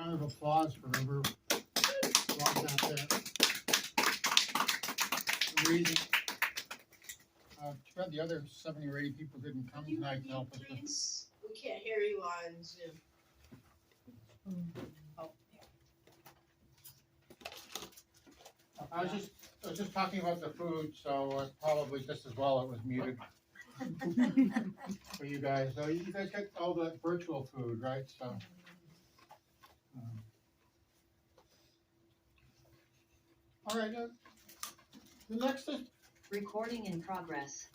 round of applause for whoever brought that there. Amazing. Too bad the other 70 or 80 people didn't come tonight to help us with. We can't hear you on Zoom. Oh, I was just talking about the food, so probably just as well it was muted for you guys. So you guys got all the virtual food, right? So. All right. The Recording in progress.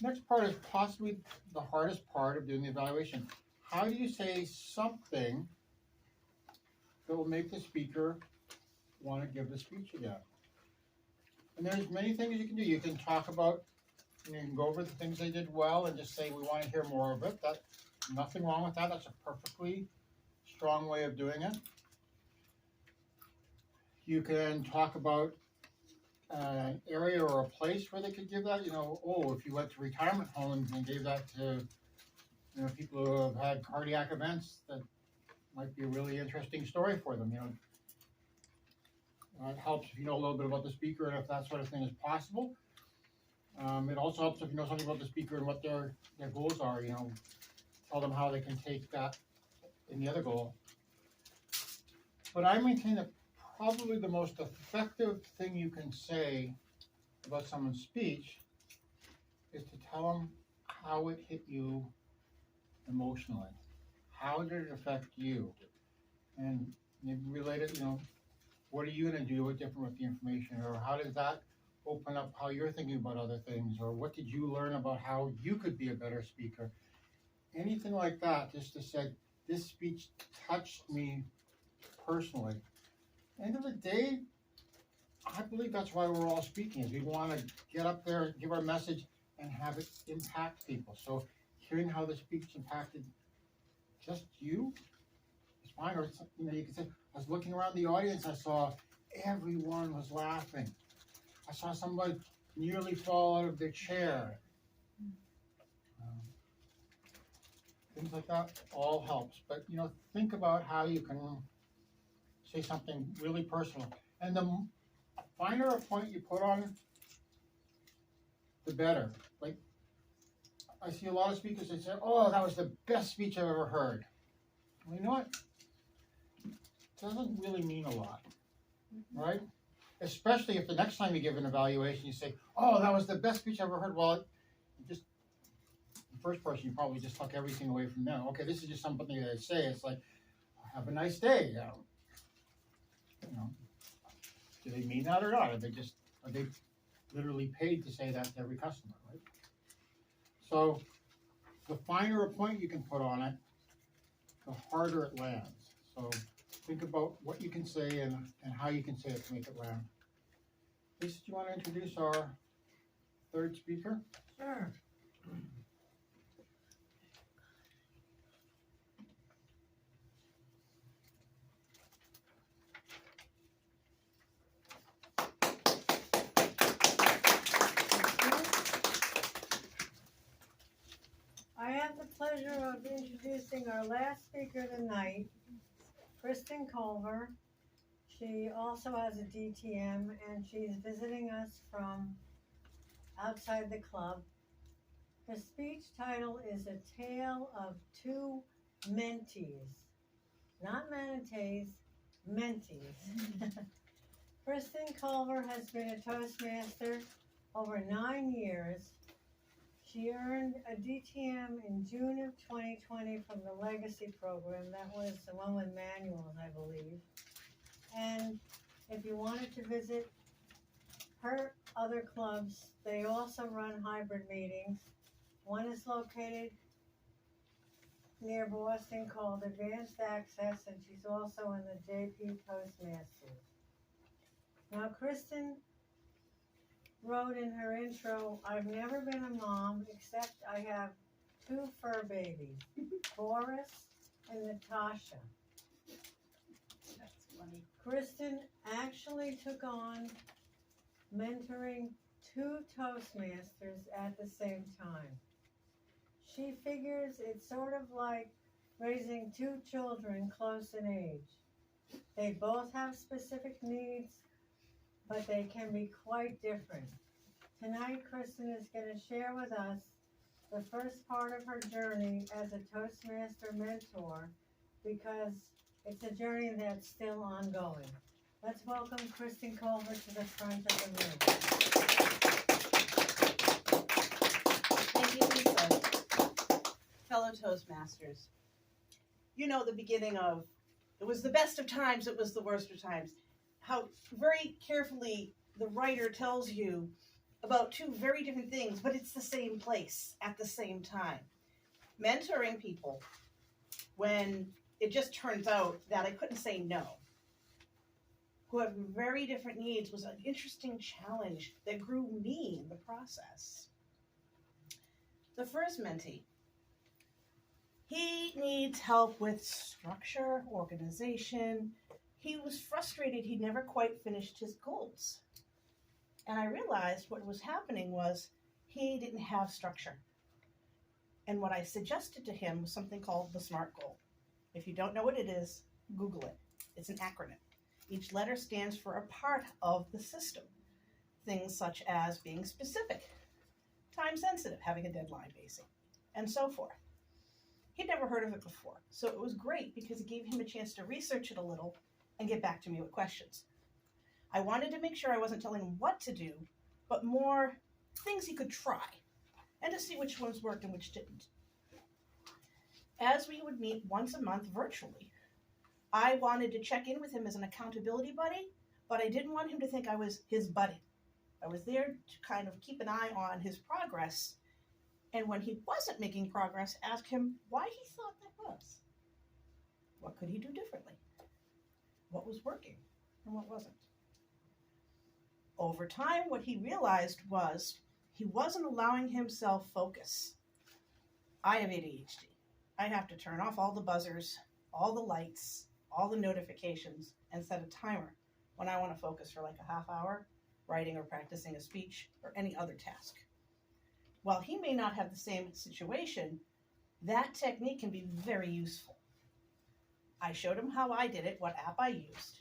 next part is possibly the hardest part of doing the evaluation. How do you say something that will make the speaker want to give the speech again? And there's many things you can do. You can talk about, you can go over the things they did well and just say we want to hear more of it. That's nothing wrong with that. That's a perfectly strong way of doing it. You can talk about an area or a place where they could give that. You know, oh, if you went to retirement homes and gave that to, you know, people who have had cardiac events, that might be a really interesting story for them. You know, it helps if you know a little bit about the speaker and if that sort of thing is possible. It also helps if you know something about the speaker and what their goals are. You know, tell them how they can take that in the other goal. But I maintain that probably the most effective thing you can say about someone's speech is to tell them how it hit you emotionally. How did it affect you? And maybe relate it, you know, what are you going to do different with the information? Or how does that open up how you're thinking about other things? Or what did you learn about how you could be a better speaker? Anything like that, just to say, this speech touched me personally. End of the day, I believe that's why we're all speaking, is we want to get up there, give our message, and have it impact people. So hearing how the speech impacted just you is fine. Or, you know, you can say, I was looking around the audience, I saw everyone was laughing. I saw somebody nearly fall out of their chair. Things like that all helps. But, you know, think about how you can say something really personal. And the finer a point you put on it, the better. Like, I see a lot of speakers that say, oh, that was the best speech I've ever heard. Well, you know what? It doesn't really mean a lot, right? Especially if the next time you give an evaluation, you say, oh, that was the best speech I've ever heard. Well, just the first person, you probably just took everything away from them. Okay, this is just something that I say. It's like, have a nice day. You know, do they mean that or not? Are they literally paid to say that to every customer, right? So the finer a point you can put on it, the harder it lands. So think about what you can say and how you can say it to make it land. Lisa, do you want to introduce our third speaker? Sure. I have the pleasure of introducing our last speaker tonight, Kristen Culver. She also has a DTM and she's visiting us from outside the club. Her speech title is A Tale of Two Mentees. Not manatees, mentees. Kristen Culver has been a Toastmaster over 9 years. She earned a DTM in June of 2020 from the Legacy program. That was the one with manuals, I believe. And if you wanted to visit her other clubs, they also run hybrid meetings. One is located near Boston called Advanced Access, and she's also in the JP Toastmasters. Now, Kristen wrote in her intro, I've never been a mom, except I have 2 fur babies, Boris and Natasha. that's funny. Kristen actually took on mentoring 2 Toastmasters at the same time. She figures it's sort of like raising 2 children close in age. They both have specific needs, but they can be quite different. Tonight, Kristen is going to share with us the first part of her journey as a Toastmaster mentor because it's a journey that's still ongoing. Let's welcome Kristen Culver to the front of the room. Thank you, Lisa. Fellow Toastmasters, you know the beginning of, it was the best of times, it was the worst of times. How very carefully the writer tells you about two very different things, but it's the same place at the same time. Mentoring people when it just turns out that I couldn't say no, who have very different needs, was an interesting challenge that grew me in the process. The first mentee, he needs help with structure, organization. He was frustrated he never quite finished his goals. And I realized what was happening was he didn't have structure. And what I suggested to him was something called the SMART goal. If you don't know what it is, Google it. It's an acronym. Each letter stands for a part of the system. Things such as being specific, time sensitive, having a deadline basically, and so forth. He'd never heard of it before, so it was great because it gave him a chance to research it a little and get back to me with questions. I wanted to make sure I wasn't telling him what to do, but more things he could try, and to see which ones worked and which didn't. As we would meet once a month virtually, I wanted to check in with him as an accountability buddy, but I didn't want him to think I was his buddy. I was there to kind of keep an eye on his progress, and when he wasn't making progress, ask him why he thought that was. What could he do differently? What was working and what wasn't? Over time, what he realized was he wasn't allowing himself focus. I have ADHD. I have to turn off all the buzzers, all the lights, all the notifications, and set a timer when I want to focus for like a half hour, writing or practicing a speech or any other task. While he may not have the same situation, that technique can be very useful. I showed him how I did it, what app I used,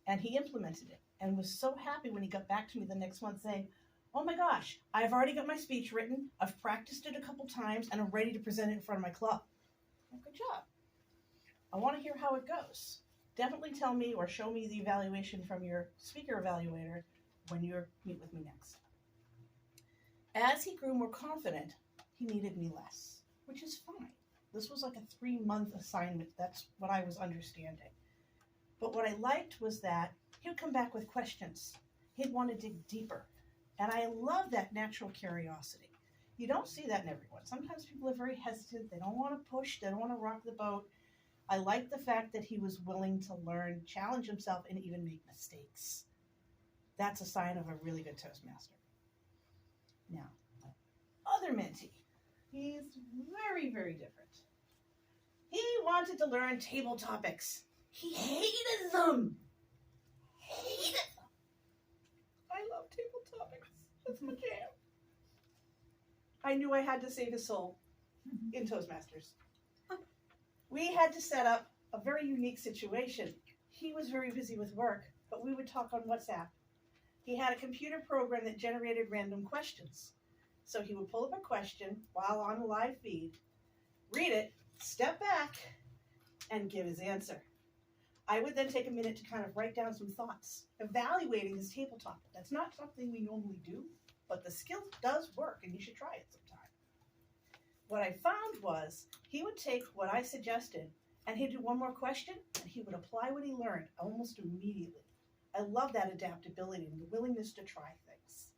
and he implemented it and was so happy when he got back to me the next month saying, "Oh my gosh, I've already got my speech written, I've practiced it a couple times, and I'm ready to present it in front of my club." Well, good job. I want to hear how it goes. Definitely tell me or show me the evaluation from your speaker evaluator when you meet with me next. As he grew more confident, he needed me less, which is fine. This was like a 3-month assignment. That's what I was understanding. But what I liked was that he would come back with questions. He'd want to dig deeper. And I love that natural curiosity. You don't see that in everyone. Sometimes people are very hesitant. They don't want to push. They don't want to rock the boat. I like the fact that he was willing to learn, challenge himself, and even make mistakes. That's a sign of a really good Toastmaster. Now, my other mentee, he's very, very different. He wanted to learn table topics. He hated them. Hated them. I love table topics. That's my jam. I knew I had to save his soul in Toastmasters. We had to set up a very unique situation. He was very busy with work, but we would talk on WhatsApp. He had a computer program that generated random questions. So he would pull up a question while on a live feed, read it, step back, and give his answer. I would then take a minute to kind of write down some thoughts, evaluating his table topic. That's not something we normally do, but the skill does work, and you should try it sometime. What I found was he would take what I suggested, and he'd do one more question, and he would apply what he learned almost immediately. I love that adaptability and the willingness to try things.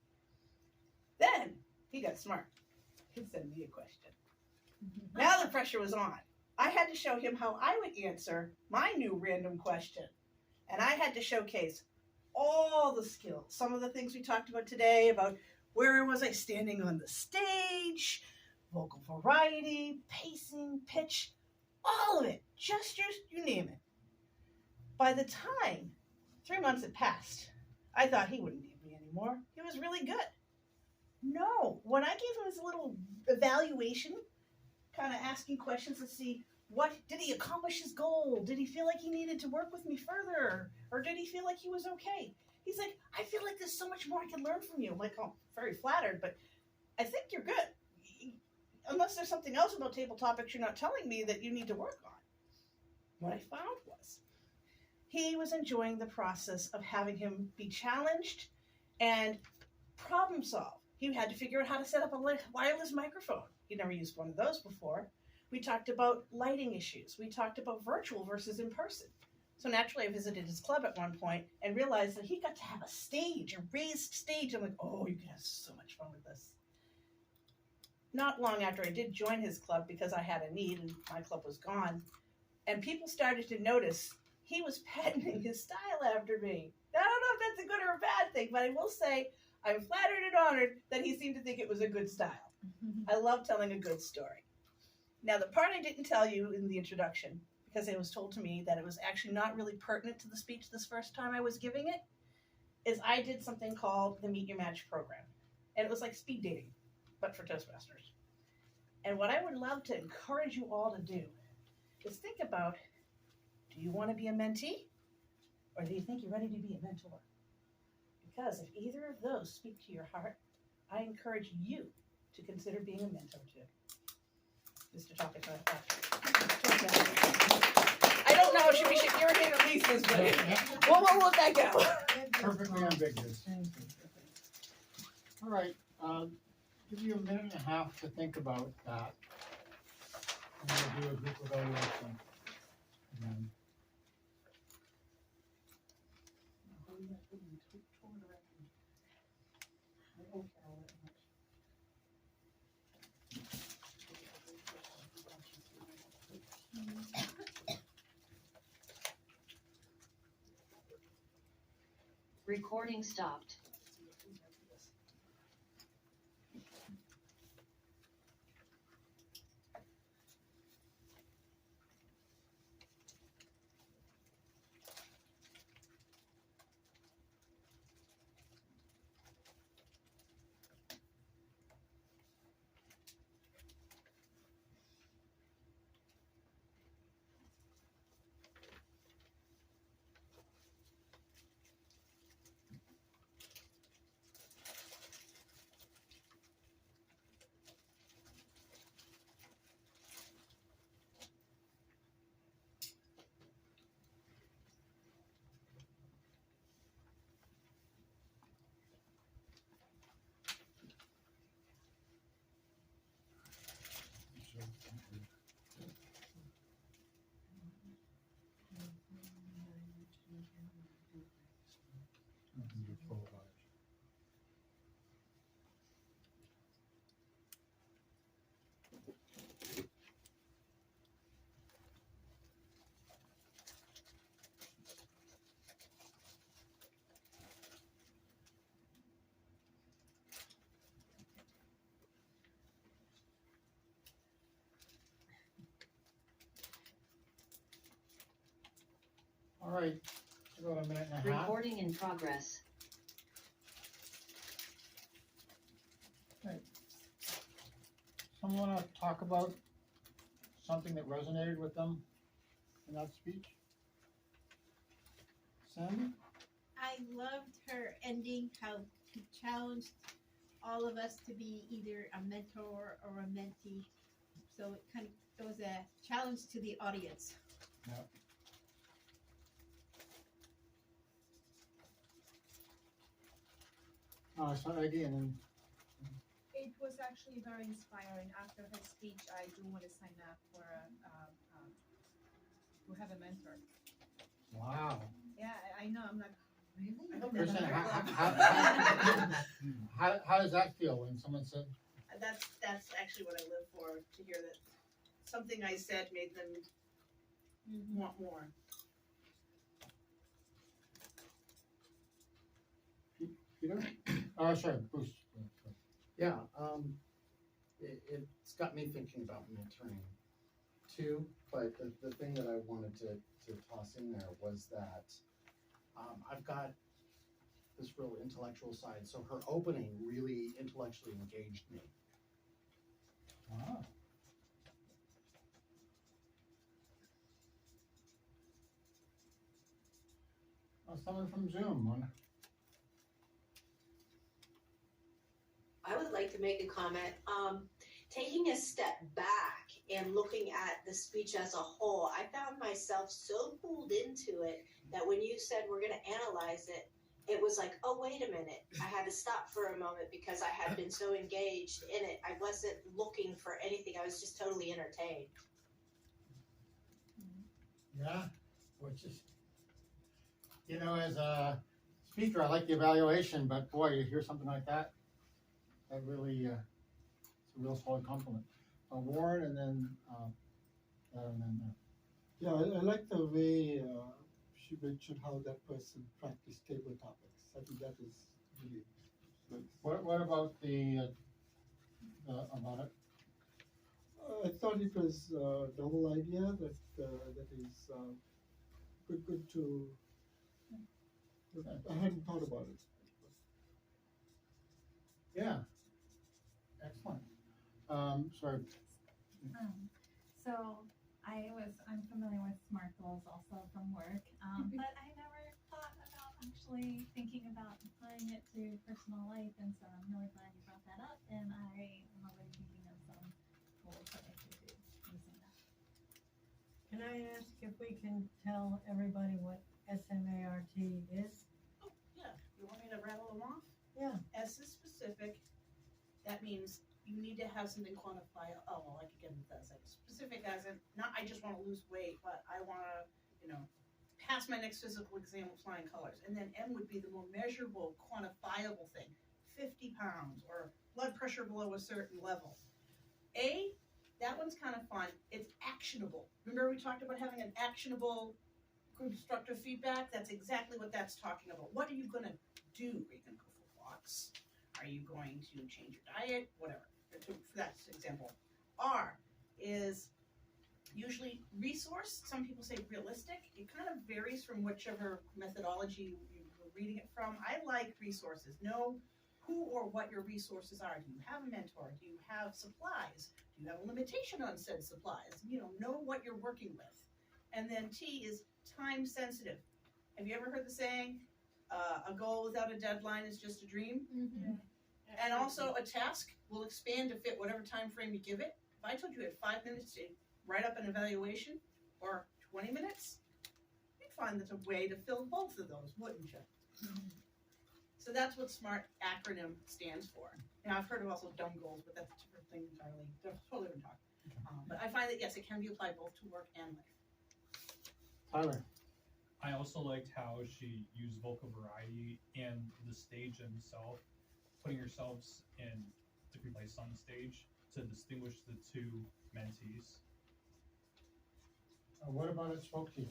Then he got smart. He'd send me a question. Now the pressure was on. I had to show him how I would answer my new random question. And I had to showcase all the skills. Some of the things we talked about today, about where was I standing on the stage, vocal variety, pacing, pitch, all of it, gestures, you name it. By the time 3 months had passed, I thought he wouldn't need me anymore. He was really good. No, when I gave him his little evaluation, kind of asking questions to see What did he accomplish his goal? Did he feel like he needed to work with me further? Or did he feel like he was okay? He's like, I feel like there's so much more I can learn from you. I'm like, oh, very flattered, but I think you're good. Unless there's something else about table topics you're not telling me that you need to work on. What I found was he was enjoying the process of having him be challenged and problem solve. He had to figure out how to set up a wireless microphone. He'd never used one of those before. We talked about lighting issues. We talked about virtual versus in person. So naturally I visited his club at one point and realized that he got to have a stage, a raised stage. I'm like, oh, you can have so much fun with this. Not long after I did join his club because I had a need and my club was gone. And people started to notice he was patenting his style after me. I don't know if that's a good or a bad thing, but I will say I'm flattered and honored that he seemed to think it was a good style. I love telling a good story. Now, the part I didn't tell you in the introduction, because it was told to me that it was actually not really pertinent to the speech this first time I was giving it, is I did something called the Meet Your Match program. And it was like speed dating, but for Toastmasters. And what I would love to encourage you all to do is think about, do you want to be a mentee? Or do you think you're ready to be a mentor? Because if either of those speak to your heart, I encourage you to consider being a mentor too. Mr. Talkett, I don't know, should we irritate at least this way? We'll let that go. Perfectly ambiguous. All right, give you a minute and a half to think about that. And we'll do a group evaluation. And then Recording stopped. all right, about a minute and a half. Recording in progress. Someone want to talk about something that resonated with them in that speech? Sandy? I loved her ending, how she challenged all of us to be either a mentor or a mentee. So it was a challenge to the audience. Yeah. So again, It was actually very inspiring. After her speech, I do want to sign up for to have a mentor. wow. Yeah, I know. I'm like, really? Kristen, how does that feel when someone said, That's actually what I live for, to hear that something I said made them want more. Peter? Oh, sorry, Bruce. Yeah, it's got me thinking about mentoring too, but the thing that I wanted to toss in there was that I've got this real intellectual side, so her opening really intellectually engaged me. Wow. Someone from Zoom, I would like to make a comment. Taking a step back and looking at the speech as a whole, I found myself so pulled into it that when you said we're going to analyze it, it was like, oh, wait a minute. I had to stop for a moment because I had been so engaged in it. I wasn't looking for anything. I was just totally entertained. yeah, which is, you know, as a speaker, I like the evaluation, but boy, you hear something like that, that really, it's a real solid compliment. Warren and then, Yeah, I like the way she mentioned how that person practiced table topics. I think that is really nice. what about about it? I thought it was a novel idea that is good to. I hadn't thought about it. Yeah. Excellent. Sorry. So I'm familiar with SMART goals also from work, but I never thought about actually thinking about applying it to personal life, and so I'm really glad you brought that up, and I am already thinking of some goals that I could do using that. Can I ask if we can tell everybody what SMART is? Oh, yeah. You want me to rattle them off? Yeah. S is specific. That means you need to have something quantifiable. Oh, well, like again, that's like specific as in, not I just want to lose weight, but I want to, pass my next physical exam with flying colors. And then M would be the more measurable, quantifiable thing. 50 pounds or blood pressure below a certain level. A, that one's kind of fun. It's actionable. Remember we talked about having an actionable constructive feedback? That's exactly what that's talking about. What are you going to do? Are you going to go for walks? Are you going to change your diet? Whatever. For that example. R is usually resource. Some people say realistic. It kind of varies from whichever methodology you're reading it from. I like resources. Know who or what your resources are. Do you have a mentor? Do you have supplies? Do you have a limitation on said supplies? Know what you're working with. And then T is time sensitive. Have you ever heard the saying, a goal without a deadline is just a dream? Mm-hmm. And also a task will expand to fit whatever time frame you give it. If I told you you had 5 minutes to write up an evaluation or 20 minutes, you'd find there's a way to fill both of those, wouldn't you? So that's what SMART acronym stands for. Now I've heard of also dumb goals, but that's a different thing entirely. That's totally different talk. But I find that yes, it can be applied both to work and life. Tyler. I also liked how she used vocal variety and the stage itself, putting yourselves in different places on the stage to distinguish the two mentees. What about it spoke to you?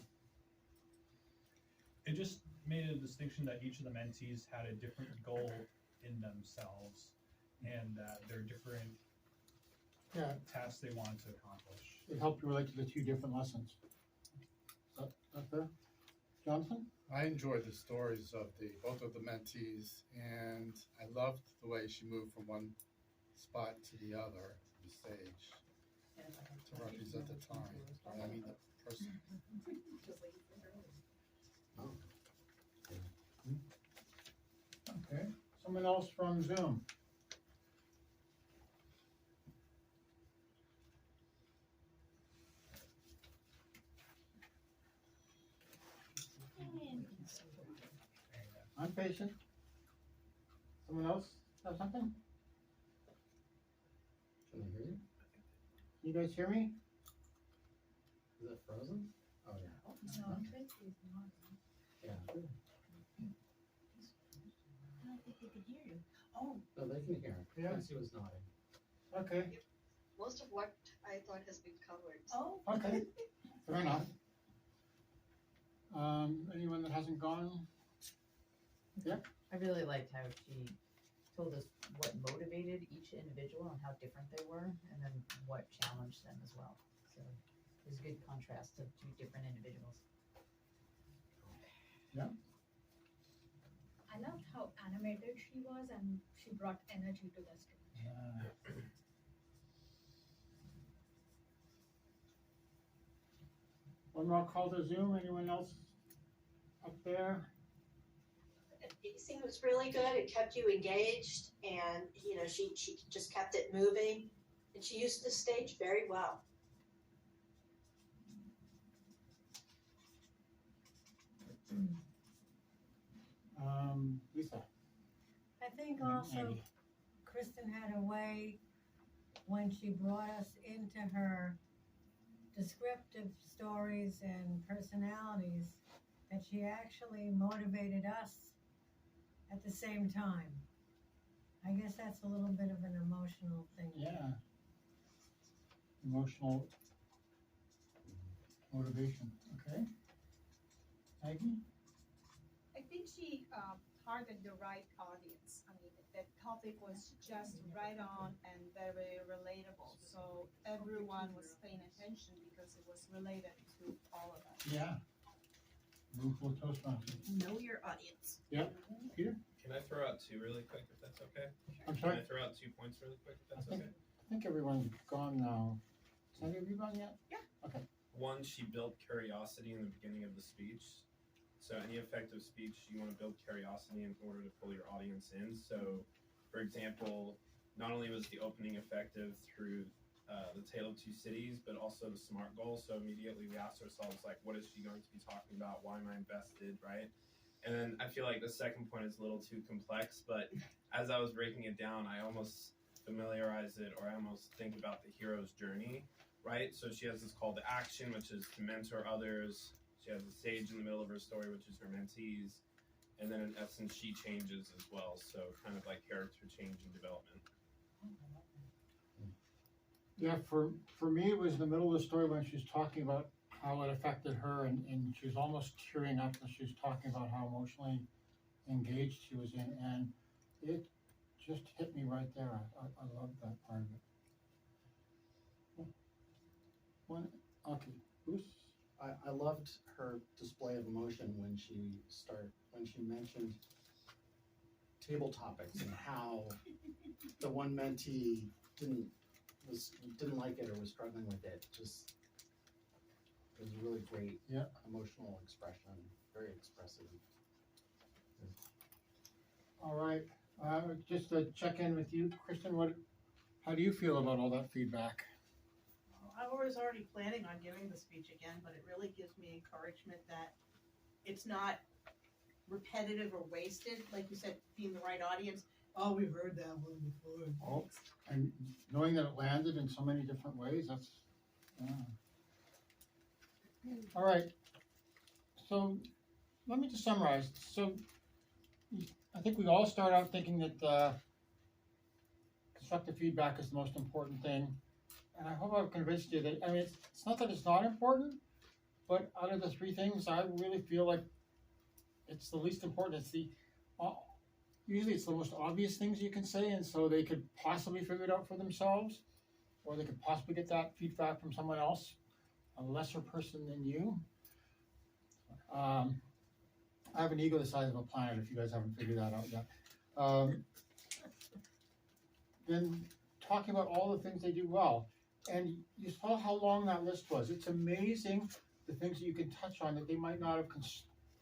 It just made a distinction that each of the mentees had a different goal in themselves and that there are different tasks they wanted to accomplish. It helped you relate to the two different lessons. Is that fair? Jonathan? I enjoyed the stories of both of the mentees, and I loved the way she moved from one spot to the other, the stage, to represent the time. I mean, the person. Okay. Someone else from Zoom. I'm patient. Someone else have something? Can I hear you? You guys hear me? Is it frozen? Oh, yeah. No, Tracy's not. Yeah. I don't think they can hear you. Oh, No, they can hear. Yeah. Nancy was nodding. Okay. Most of what I thought has been covered. oh. Okay. Fair enough. Anyone that hasn't gone? I really liked how she told us what motivated each individual and how different they were, and then what challenged them as well. So it was a good contrast of two different individuals. I loved how animated she was and she brought energy to the stage. One more call to Zoom. Anyone else up there? pacing was really good. It kept you engaged, and you know, she just kept it moving, and she used the stage very well. Lisa. I think and also Andy. Kristen had a way when she brought us into her descriptive stories and personalities that she actually motivated us at the same time. I guess that's a little bit of an emotional thing. Yeah. Emotional motivation. Okay. Maggie? I think she targeted the right audience. I mean, the topic was just right on and very relatable. So everyone was paying attention because it was related to all of us. Yeah. Room full of Toastmasters. Know your audience. Yep. Peter? Can I throw out two really quick, if that's okay? I'm Can sorry? I throw out 2 points really quick, if that's I think- okay? I think everyone's gone now. Has any of you gone yet? Yeah. Okay. One, she built curiosity in the beginning of the speech. So any effective speech, you want to build curiosity in order to pull your audience in. So, for example, not only was the opening effective through the Tale of Two Cities, but also the SMART goal. So immediately we asked ourselves, like, what is she going to be talking about? Why am I invested, right? And then I feel like the second point is a little too complex, but as I was breaking it down, I almost familiarize it, or I almost think about the hero's journey, right? So she has this call to action, which is to mentor others. She has a sage in the middle of her story, which is her mentees. And then in essence, she changes as well. So kind of like character change and development. Yeah, for me, it was the middle of the story when she was talking about how it affected her, and she was almost tearing up as she was talking about how emotionally engaged she was in, and it just hit me right there. I loved that part of it. One, okay, Bruce? I loved her display of emotion when she mentioned table topics and how the one mentee didn't like it or was struggling with it. Just it was a really great emotional expression, very expressive. All right, just to check in with you, Kristen, how do you feel about all that feedback? I was already planning on giving the speech again, but it really gives me encouragement that it's not repetitive or wasted. Like you said, being the right audience. Oh, we've heard that one before. Oh, and knowing that it landed in so many different ways, that's, yeah. All right, so let me just summarize. So I think we all start out thinking that constructive feedback is the most important thing. And I hope I've convinced you that, I mean, it's not that it's not important, but out of the three things, I really feel like it's the least important. It's the, usually it's the most obvious things you can say, and so they could possibly figure it out for themselves, or they could possibly get that feedback from someone else, a lesser person than you. I have an ego the size of a planet, if you guys haven't figured that out yet. Then talking about all the things they do well. And you saw how long that list was. It's amazing the things that you can touch on that they might not have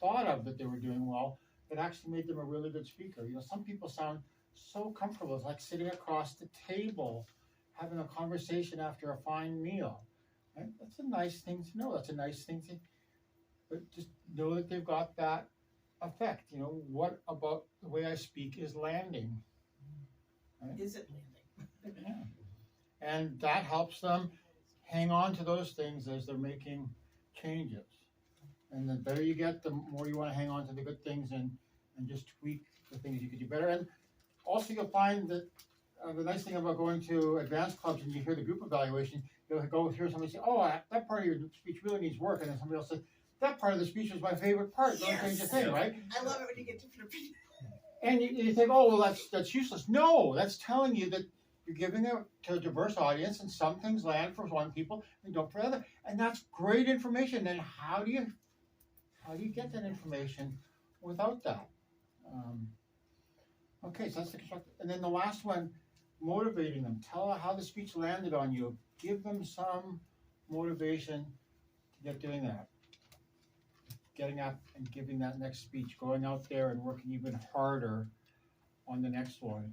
thought of that they were doing well, that actually made them a really good speaker. You know, some people sound so comfortable. It's like sitting across the table, having a conversation after a fine meal. Right? That's a nice thing to know. That's a nice thing to, but just know that they've got that effect. You know, what about the way I speak is landing? Right? Is it landing? Yeah. And that helps them hang on to those things as they're making changes. And the better you get, the more you want to hang on to the good things and just tweak the things you could do better. And also you'll find that the nice thing about going to advanced clubs and you hear the group evaluation, you'll go hear somebody say, oh, that part of your speech really needs work. And then somebody else says, that part of the speech was my favorite part. Don't change a thing, right? I love it when you get different opinions. And you think, oh, well, that's useless. No, that's telling you that you're giving it to a diverse audience, and some things land for one people and don't for other. And that's great information. And how do you get that information without that? Okay, so that's the constructive. And then the last one, motivating them. Tell how the speech landed on you. Give them some motivation to get doing that. getting up and giving that next speech, going out there and working even harder on the next one.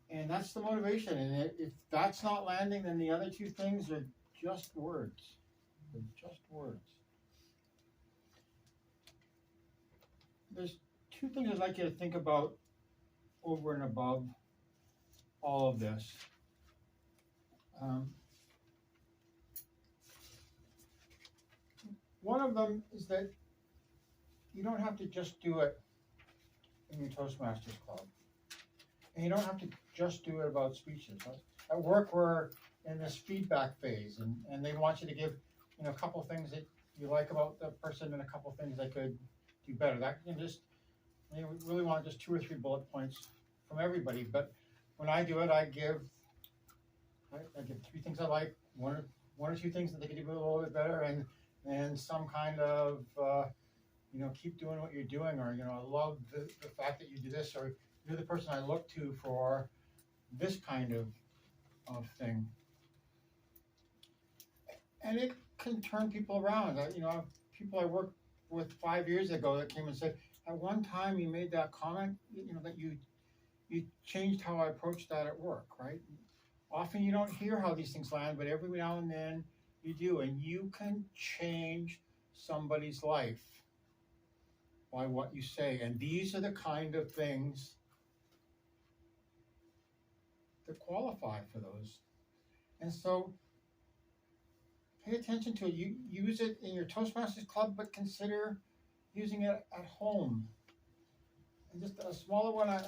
And that's the motivation. And if that's not landing, then the other two things are just words. They're just words. There's two things I'd like you to think about over and above all of this. One of them is that you don't have to just do it in your Toastmasters club. And you don't have to just do it about speeches. At work, we're in this feedback phase, and they want you to give, a couple of things that you like about the person and a couple of things they could do better. That can they really want just 2 or 3 bullet points from everybody. But when I do it, I give 3 things I like, one or 2 things that they could do a little bit better, and some kind of, keep doing what you're doing, or, I love the fact that you do this, or you're the person I look to for this kind of thing. And it can turn people around. People I worked with 5 years ago that came and said, at one time you made that comment, that you changed how I approach that at work, right? Often you don't hear how these things land, but every now and then you do, and you can change somebody's life by what you say. And these are the kind of things that qualify for those. And so pay attention to it. You use it in your Toastmasters club, but consider using it at home. And just a smaller one, my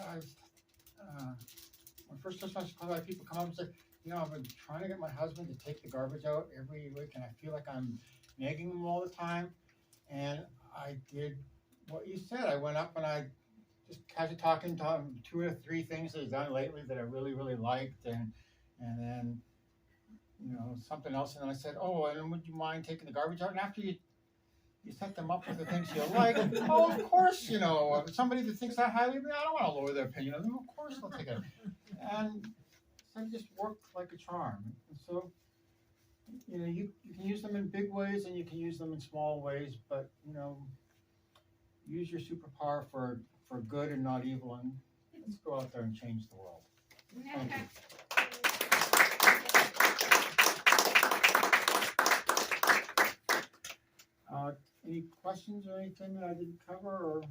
first Toastmasters club, I had people come up and say, I've been trying to get my husband to take the garbage out every week, and I feel like I'm nagging him all the time. And I did what you said. I went up and I just casually talking to him 2 or 3 things that he's done lately that I really, really liked, and then something else. And then I said, and would you mind taking the garbage out? And after you set them up with the things you like, of course, somebody that thinks that highly of me, I don't want to lower their opinion of them. Of course they'll take it. And so it just worked like a charm. And so, you can use them in big ways and you can use them in small ways, but, use your superpower for good and not evil, and let's go out there and change the world. Thank you. Any questions or anything that I didn't cover, or?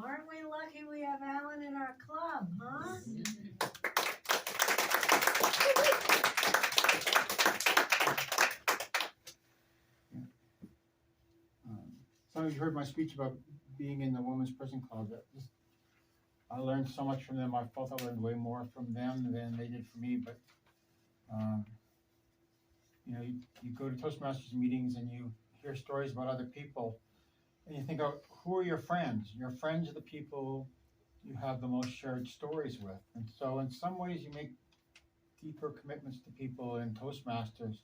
Aren't we lucky we have Alan in our club, huh? Some of you heard my speech about being in the Women's Prison Club. I learned so much from them. I felt I learned way more from them than they did for me. But you go to Toastmasters meetings and you hear stories about other people, and you think, who are your friends? Your friends are the people you have the most shared stories with. And so in some ways you make deeper commitments to people in Toastmasters,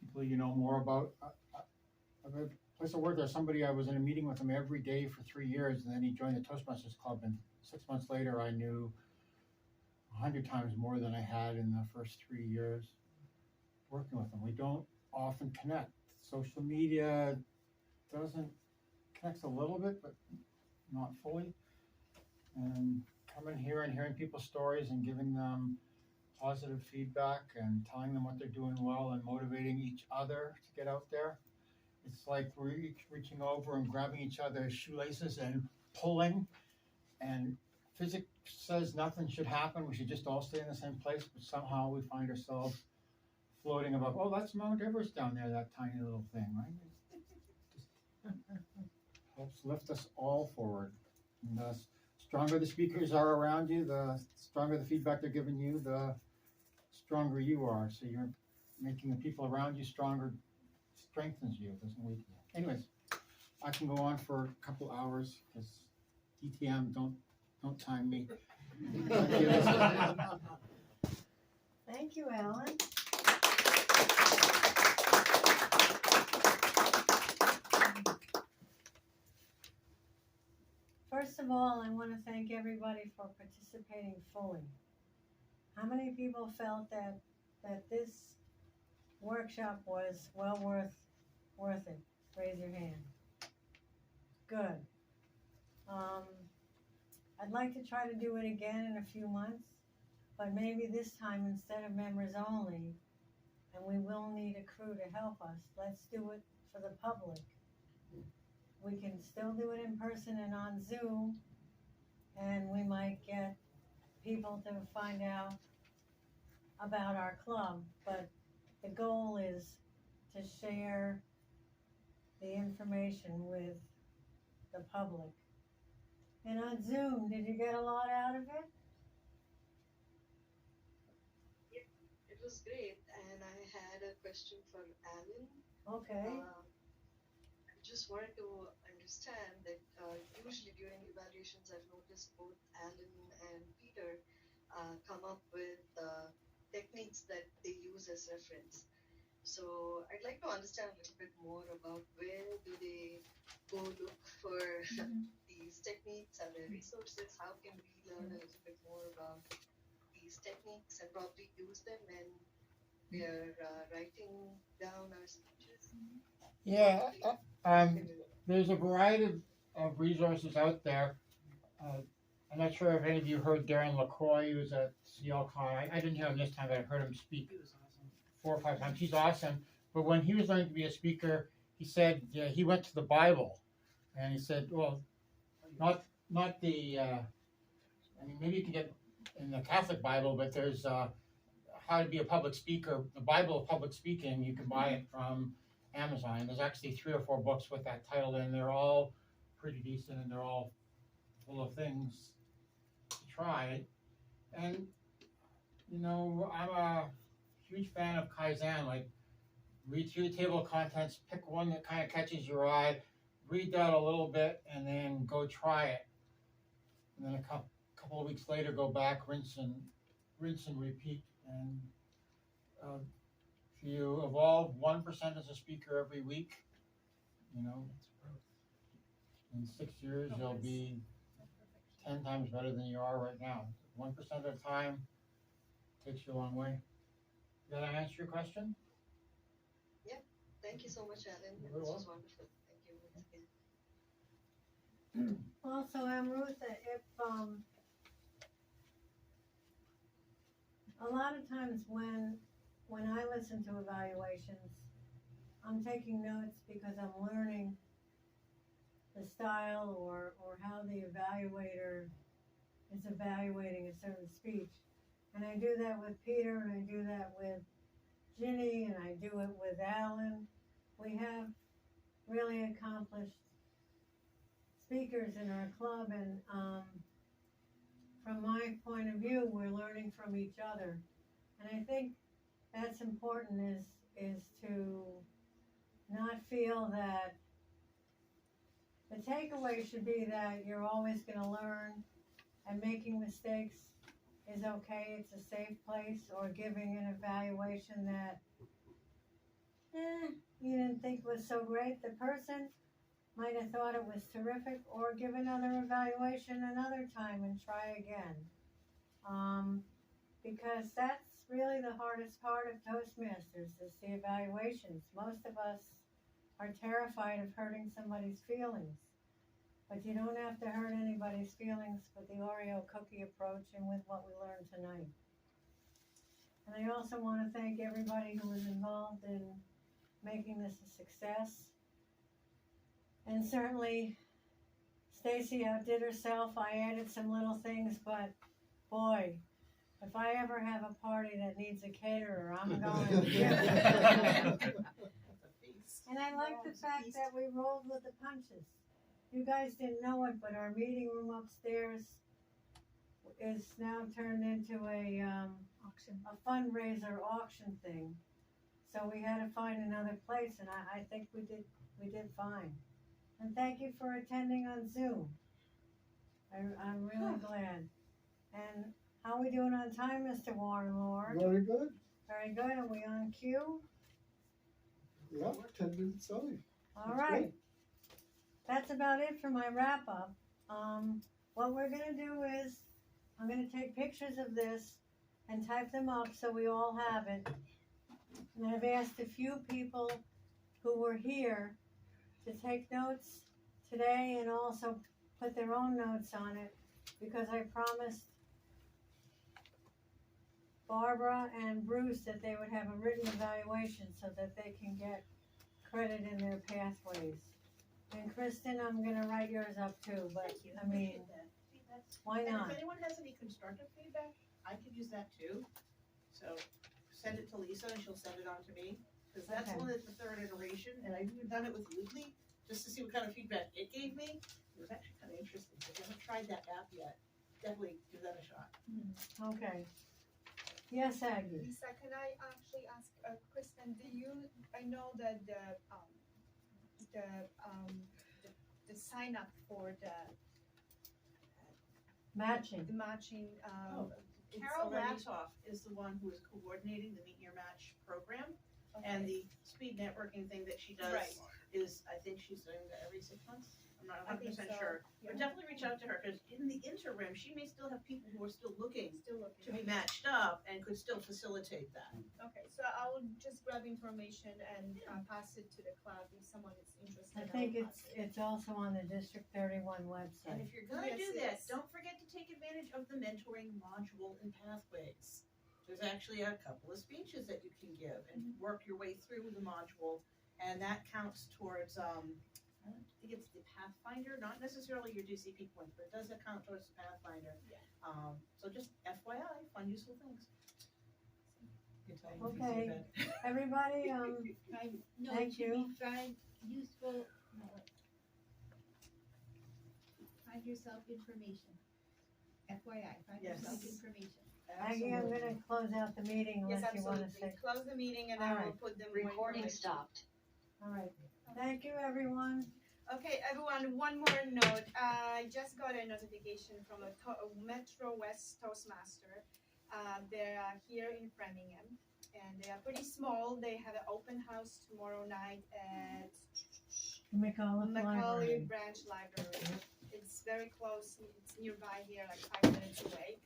people you know more about. I've a place of work, there's somebody I was in a meeting with him every day for 3 years, and then he joined the Toastmasters Club, and 6 months later I knew 100 times more than I had in the first 3 years working with him. We don't often connect. Social media connects a little bit, but not fully. And coming here and hearing people's stories and giving them positive feedback and telling them what they're doing well and motivating each other to get out there. It's like we're each reaching over and grabbing each other's shoelaces and pulling, and physics says nothing should happen. We should just all stay in the same place, but somehow we find ourselves floating above. That's Mount Everest down there, that tiny little thing, right? It just helps lift us all forward. And the stronger the speakers are around you, the stronger the feedback they're giving you, the stronger you are. So you're making the people around you stronger. Strengthens you, doesn't weaken you. Anyways, I can go on for a couple hours because DTM don't time me. Thank you, Alan. First of all, I want to thank everybody for participating fully. How many people felt that this workshop was well worth it? Raise your hand. Good. I'd like to try to do it again in a few months, but maybe this time instead of members only, and we will need a crew to help us, let's do it for the public. We can still do it in person and on Zoom, and we might get people to find out about our club, but the goal is to share the information with the public. And on Zoom, did you get a lot out of it? It was great, and I had a question for Alan. Okay. I just wanted to understand that usually during evaluations, I've noticed both Alan and Peter come up with techniques that they use as reference. So I'd like to understand a little bit more about where do they go look for these techniques? Are there resources? How can we learn a little bit more about these techniques and probably use them when we are writing down our speeches? Yeah, there's a variety of resources out there. I'm not sure if any of you heard Darren LaCroix, who was at CLCon. I didn't hear him this time, but I heard him speak 4 or 5 times. He's awesome. But when he was learning to be a speaker, he said he went to the Bible, and he said, well, not the. I mean, maybe you can get in the Catholic Bible, but there's how to be a public speaker. The Bible of Public Speaking. You can buy it from Amazon. There's actually 3 or 4 books with that title, and they're all pretty decent, and they're all full of things to try. And you know, I'm a huge fan of Kaizen. Like, read through the table of contents, pick one that kind of catches your eye, read that a little bit, and then go try it. And then a couple of weeks later, go back, rinse and repeat. And if you evolve 1% as a speaker every week, you know, in 6 years you'll be 10 times better than you are right now. 1% at a time takes you a long way. Did I answer your question? Yeah. Thank you so much, Alan. This You're was welcome. wonderful. Thank you once again. Also, Ruth, if a lot of times when I listen to evaluations, I'm taking notes because I'm learning the style or how the evaluator is evaluating a certain speech. And I do that with Peter, and I do that with Ginny, and I do it with Alan. We have really accomplished speakers in our club, and from my point of view, we're learning from each other. And I think that's important is to not feel that the takeaway should be that you're always going to learn, and making mistakes is okay. It's a safe place. Or giving an evaluation that you didn't think was so great. The person might have thought it was terrific, or give another evaluation another time and try again. Because that's really the hardest part of Toastmasters is the evaluations. Most of us are terrified of hurting somebody's feelings. But you don't have to hurt anybody's feelings with the Oreo cookie approach and with what we learned tonight. And I also want to thank everybody who was involved in making this a success. And certainly, Stacy outdid herself. I added some little things, but boy, if I ever have a party that needs a caterer, I'm going to get it. And I like the fact that we rolled with the punches. You guys didn't know it, but our meeting room upstairs is now turned into a fundraiser auction thing. So we had to find another place, and I think we did fine. And thank you for attending on Zoom. I'm really glad. And how are we doing on time, Mr. Warren Lord? Very good. Very good. Are we on cue? Yeah, 10 minutes early. All right. That's about it for my wrap up. What we're going to do is I'm going to take pictures of this and type them up so we all have it. And I've asked a few people who were here to take notes today and also put their own notes on it, because I promised Barbara and Bruce that they would have a written evaluation so that they can get credit in their pathways. And Kristen, I'm gonna write yours up too, but Thank you. I mean, why And not? if anyone has any constructive feedback, I could use that too. So send it to Lisa and she'll send it on to me. Cause that's Okay. only the third iteration and I've even done it with Looply just to see what kind of feedback it gave me. It was actually kind of interesting. So if you haven't tried that app yet, definitely give that a shot. Okay. Yes, Aggie. Lisa, can I actually ask, Kristen, I know that the sign up for the Matching. matching, it's Carol already- Latoff is the one who is coordinating the Meet Your Match program. And the speed networking thing that she does Right. is, I think she's doing that every 6 months. I'm not I think 100% so, sure. yeah. But definitely reach out to her, because in the interim, she may still have people who are still looking Still looking. to be matched up and could still facilitate that. Okay, so I will just grab information and pass it to the club if someone is interested. I will think pass it. it's also on the District 31 And website. if you're gonna Yes, do it that, is. don't forget to take advantage of the mentoring module in Pathways. There's actually a couple of speeches that you can give and work your way through the module, and that counts towards, I think it's the Pathfinder, not necessarily your DCP points, but it does account towards the Pathfinder. Yeah. So just FYI, fun, useful things. Okay, everybody, Find, no, Thank it should you. be find useful, find yourself information. FYI, find Yes. yourself information. Aggie, I'm gonna close out the meeting Yes, unless you wanna absolutely. say. Close the meeting and All I will right. put them. more Recording information. stopped. All right, thank you, everyone. Okay, everyone, one more note. I just got a notification from a Metro West Toastmaster. They are here in Framingham and they are pretty small. They have an open house tomorrow night at McAuliffe Macaulay Library. Branch Library. It's very close. It's nearby here, like 5 minutes away.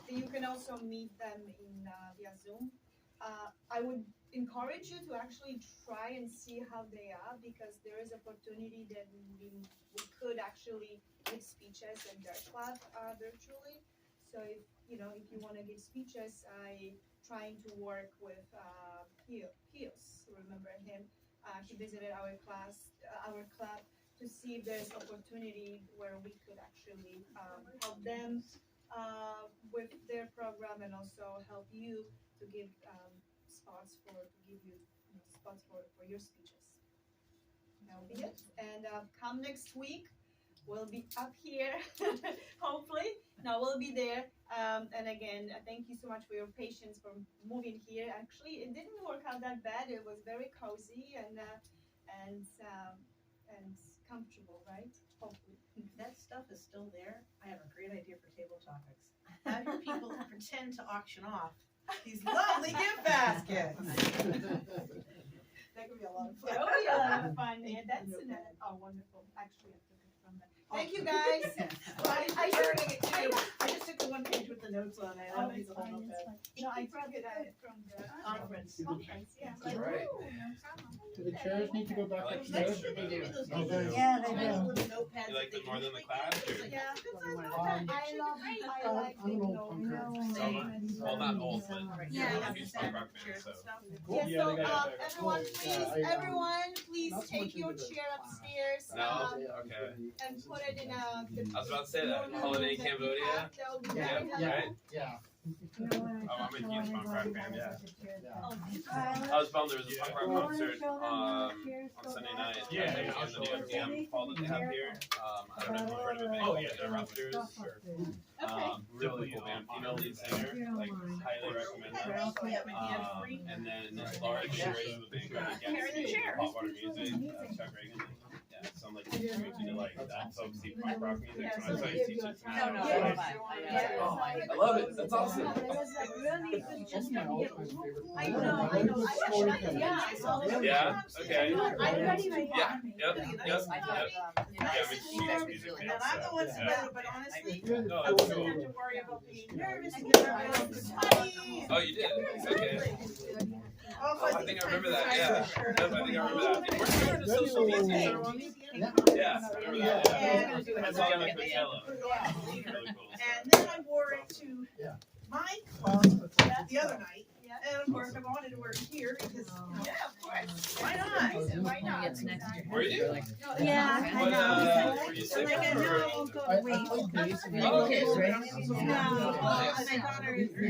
You can also meet them in via Zoom. I would encourage you to actually try and see how they are, because there is opportunity that we could actually give speeches in their club virtually. So if you want to give speeches, I trying to work with Pius. Remember him? He visited our club to see if there's opportunity where we could actually help them with their program and also help you to give spots for your speeches. That will be it. And come next week, we'll be up here, hopefully. No, we'll be there. And again, thank you so much for your patience for moving here. Actually, it didn't work out that bad. It was very cozy and comfortable, right? Hopefully. If that stuff is still there, I have a great idea for table topics. Have your people pretend to auction off these lovely gift baskets. That could be a lot of fun. That would be a lot of fun. Yeah, that's wonderful. Actually, I took it from there. Thank you, guys. I learning it too. I just took the one page with the notes on it. I don't need the whole notepad. No, I took it from the Conference. yeah. That's right. Do the chairs need to go back I like upstairs? the They give you those Oh, little- they- Yeah, they little do. notepads You like that them more than the usually class, give. It's or- like, Yeah. good size notepad. I like I'm an the old note. punker. Well, not old, but Yeah, I'm a huge punk rock fan, so. Yeah, Yeah, so they got it back. everyone, Yeah, please, not please so take much your into the chair class. upstairs No? and put it in I was about to say that. normal Holiday room that we Cambodia. have. That would be Yeah, very right? helpful. Yeah. You know what, I Oh, I'm a think huge so punk rock fan, anybody yeah. wants to cheer Yeah. them. I was bummed there was a punk rock You wanna concert show them how on cheers go Sunday back night. on Yeah, the yeah, I'll in show the them. museum hall that they have here. I don't know if you've heard of it. Oh, yeah, they're Ruptures. Stuff up there. Really cool band. Female lead singer. Like, highly recommend them. And then Laura Sherry is the band called Carry the Against chair. Hot Water Music. Chuck Reagan. Yeah, so I'm like, you know, like that folksy punk rock music. So I was always teaching it to me. No, no, Yeah. it's fine. Oh, I love it. That's awesome. I know. Yeah. Okay. I'm ready to Yeah. Yep. Yeah, I mean, she's music fan, And I'm the so, one yeah. that, but honestly, No, I that's wasn't cool. have to worry about being nervous and get nervous. Oh, you did? Okay. Oh, Oh, I think I remember that. Yeah. Yep, I think I remember that. We're doing the social media ceremony. Yeah, I remember that. Yeah. That's all like the yellow. Really cool. And then I wore it to my club the other night. And of course, I wanted to wear it here because, yeah, of course, why not? Why not? It's next year. Were you? Yeah, I What, know. were you I'm sick like, I or? know I won't go to waste. Oh, okay. No, my daughter is. Okay.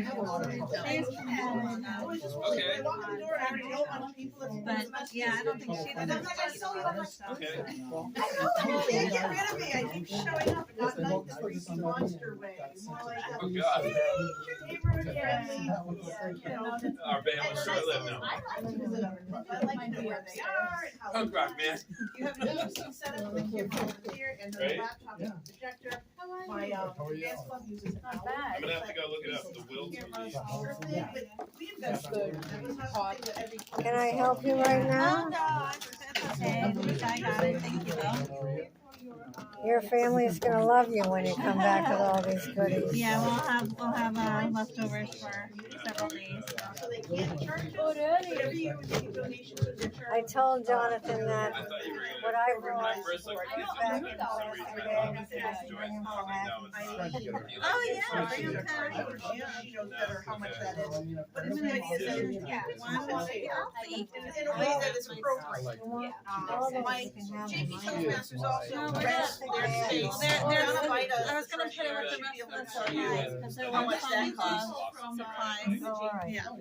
I walked in the door and I already know a bunch of people that's. But yeah, I don't think she And does. I'm like, I saw you on my stuff. Okay. I know, you can't get rid of me. I keep showing up and not like the freaking monster way. More like a Oh, God. neighborhood friendly, you know. Our band was short-lived now. I like to visit other clubs. I like to know where they are and how. Punk rock, man. You have an interesting setup with the camera here and the Right? laptop and the projector. My dance club uses an I'm gonna have to go look it up. The Will cameras, TV. everything, but we invested. That was not something that every. Can I help you right Oh, now? no, that's okay. I got it. Thank you, though. Your family's gonna love you when you come back with all these goodies. Yeah, we'll have leftovers for several days. So they can't charge us, but every year we make a donation to the church. I told Jonathan that I thought you were gonna. what I When I realized first looked at back it, for some reason I thought it was Joyce Conley. No, it's not. Oh, yeah, bring them She knows better how much that is. But it's the idea that, yeah, one I'll day, see. in a way that is appropriate. all the My JP Toastmasters also No, we're rents not. their space. They're, Donna Vita I was gonna put it with the rest of the supplies, because they're How one much that fun costs. supplies. Oh, all right. Yeah. I'm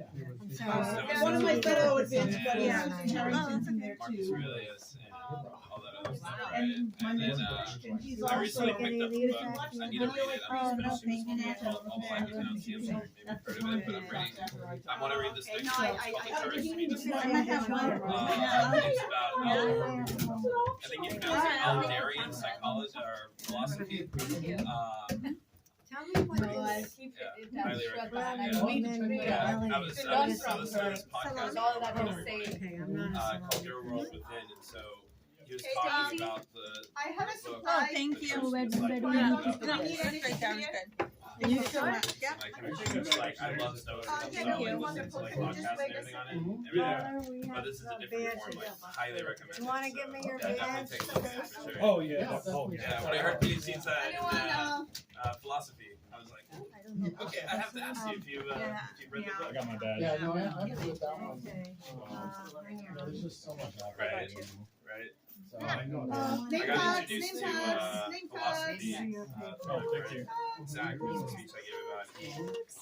sorry. One of my fellow advanced buddies, Yeah. Susan Harrington's in there Marcus too. Aurelius and all that other stuff, right? And my And then, name's Christian, he's I recently also. picked up a book. I need to read it. Oh, I'm no, just thank finishing you. this book called All the Enunciations. Maybe you've heard of it, but I'm reading. I want to read this next No, book. It's called The Courage to Be I Disloyal. might have one. It's about, I think it's about Elnarian psychology or philosophy. Tell me what Yeah, highly recommend. Yeah, I was listening to this podcast Okay, I'm not. called Your World Within, and so he was talking about the I have a book. surprise. thank The you. Church We're is like, ready. about No, the you Church. guys right there is good. You sure? Yeah. Like I love Stoic stuff, so thank I you. listen to like podcasts and everything on it. Everything. But this is a different form. Like highly recommend. You wanna it, give me so your definitely badge? take a look at it for sure. Oh, yeah. Oh, yeah. Yeah, when I heard PhD inside Anyone, philosophy, I was like, okay, I have to ask you if you've read the book. I got my badge. Yeah, no, I read that one. Okay. You know, there's just so much out Right, there. right. So I know I Name got tags, introduced name to tags, name philosophy. tags. Oh, thank you. Zach, was a speech I gave about. He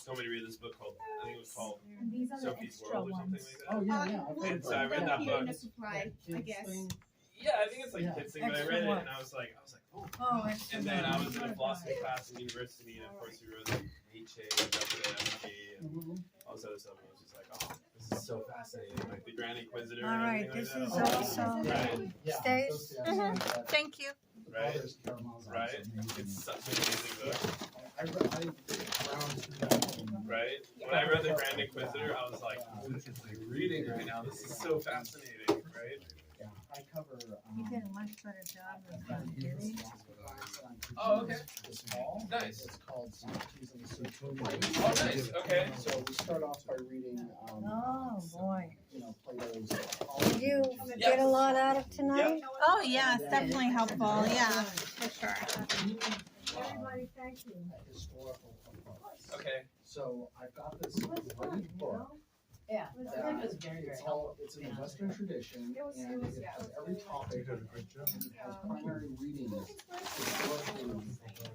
told me to read this book called, I think it was called Sophie's World or something like that. Oh, yeah, yeah. I've heard And so I read that Here in book. the supply, I guess. Yeah, I think it's like a kid's thing, but I read it and I was like, oh. Oh, extra And then I was in a one. philosophy class in university, and of course we wrote like Nietzsche, Dostoevsky, and all this other stuff. And I was just like, oh, this is so fascinating, like the Grand Inquisitor. All and right, everything this like that. is also Right. Yeah, Stace. those guys, Thank you. Right. Brothers Karamazov, Right. amazing. It's such an amazing book. I ground through that one. Right? When I read the Grand Inquisitor, I was like, this is like reading right now. This is so fascinating, right? Yeah, I cover. You did a much better job than Giddy. Oh, okay. This fall. Nice. It's called Socrates and the Search for Oh, Meaning. nice. Okay. So we start off by reading, Oh, boy. you know, Plato's. Did you get a lot out of tonight? Oh, yeah, it's definitely helpful. Yeah, for sure. Everybody, thank you. Historical approach. Okay. So I've got this great book. Yeah, that was very, very It's all, it's in the Western tradition, and it has every topic, and it has primary reading historically,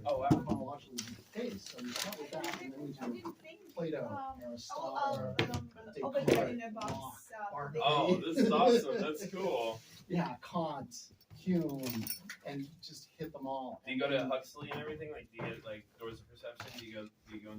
Oh, wow. chronologically based. So we start with that, and then we do Plato, Aristotle, Descartes, Locke, Oh, this is awesome. That's cool. yeah, Kant, Hume, and just hit them all. Do you go to Huxley and everything? Like, do you get like Doors of Perception? Do you go